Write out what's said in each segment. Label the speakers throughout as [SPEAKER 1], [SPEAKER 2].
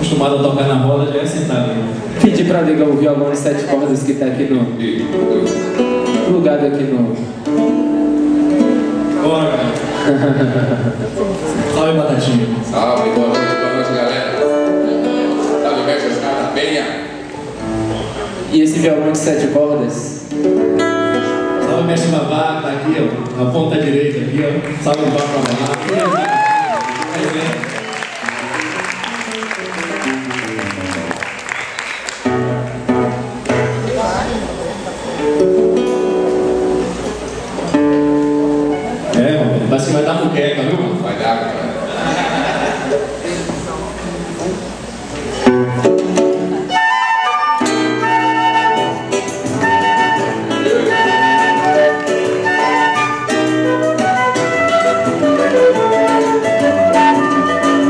[SPEAKER 1] acostumado a tocar na roda, já é sentado.
[SPEAKER 2] Pedir pra ligar o violão de 7 cordas que tá aqui no... plugado aqui no...
[SPEAKER 1] Bora, galera. Salve, Batatinha.
[SPEAKER 3] Salve, boa noite, galera. Salve, mestre Escada Penha.
[SPEAKER 2] E esse violão de 7 cordas?
[SPEAKER 1] Salve, mestre Babá, tá aqui, ó, na ponta direita aqui, ó. Salve, Babá. Mas vai dar muqueca, viu?
[SPEAKER 3] Vai dar, cara.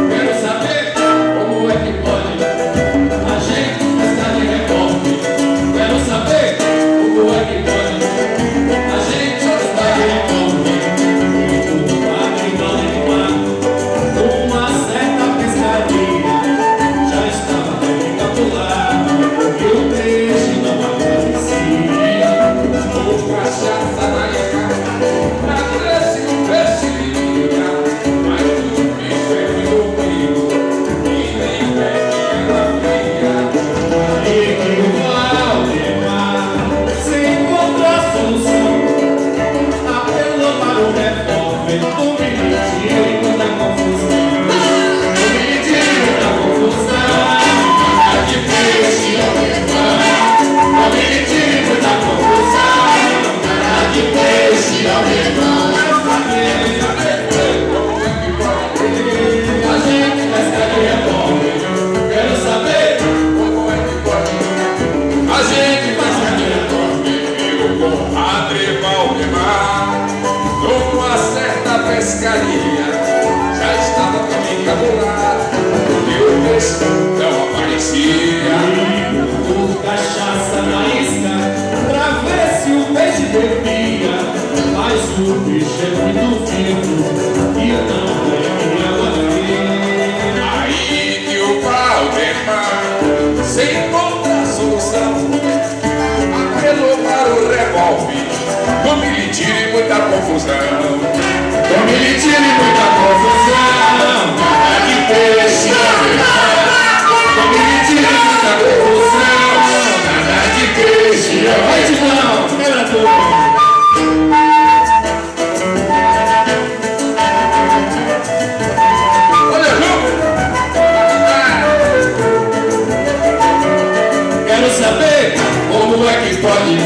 [SPEAKER 1] Quero saber como é que pode a gente estar de recorte. Quero saber como é que pode a gente estar de recorte.
[SPEAKER 3] Já estava tão encabulado que o peixe não aparecia.
[SPEAKER 1] Por cachaça na isca pra ver se o peixe bebia. Mas o peixe é muito vivo e não bebe água fria.
[SPEAKER 3] Aí que o Valdemar, sem encontrar solução, apelou para o revólver. Não me tire muita confusão. Não me tire muita confusão. Nada de peixe na verdade. Não me tire muita confusão. Nada de peixe na verdade.
[SPEAKER 1] Quebra tudo.
[SPEAKER 3] Olha,
[SPEAKER 1] Quero saber como é que pode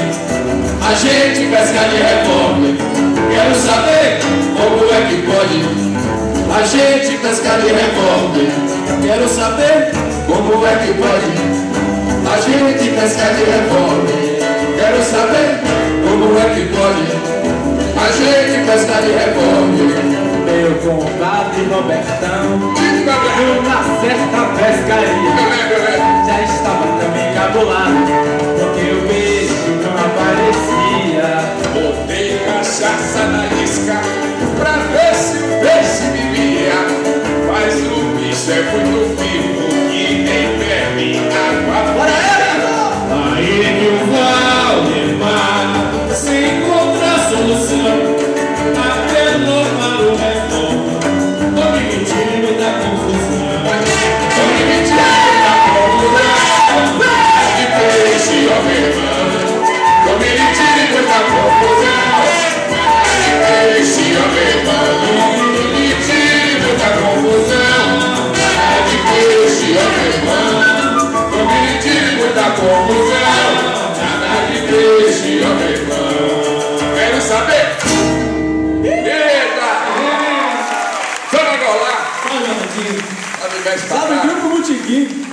[SPEAKER 1] a gente pescar de revólver. Quero saber como é que pode a gente pescar de revólver. Quero saber como é que pode a gente pescar de revólver. Quero saber como é que pode a gente pescar de revólver.
[SPEAKER 2] Meu compadre Robertão, numa certa pescaria, já estava também encabulado, porque o peixe não aparecia.
[SPEAKER 3] botei cachaça na isca pra ver se o peixe bebia. Mas o bicho é muito vivo e nem bebe água.
[SPEAKER 1] Bora aí que o Valdemar se encontra a solução. Apelou para o revólver. Não me tire muita confusão.
[SPEAKER 3] Não me tire muita confusão. De peixe, ó meu irmão. Não me tire muita confusão. De peixe, ó meu irmão. Não me tire muita confusão. De peixe, ó meu irmão. Não me tire muita confusão. Nada de peixe, ó meu irmão. Quero saber. Eita! Vamos lá!
[SPEAKER 1] Olha, Martinho.
[SPEAKER 3] Sabe, mestre
[SPEAKER 1] Sabe o
[SPEAKER 3] Babá?
[SPEAKER 1] grupo Mutiquim?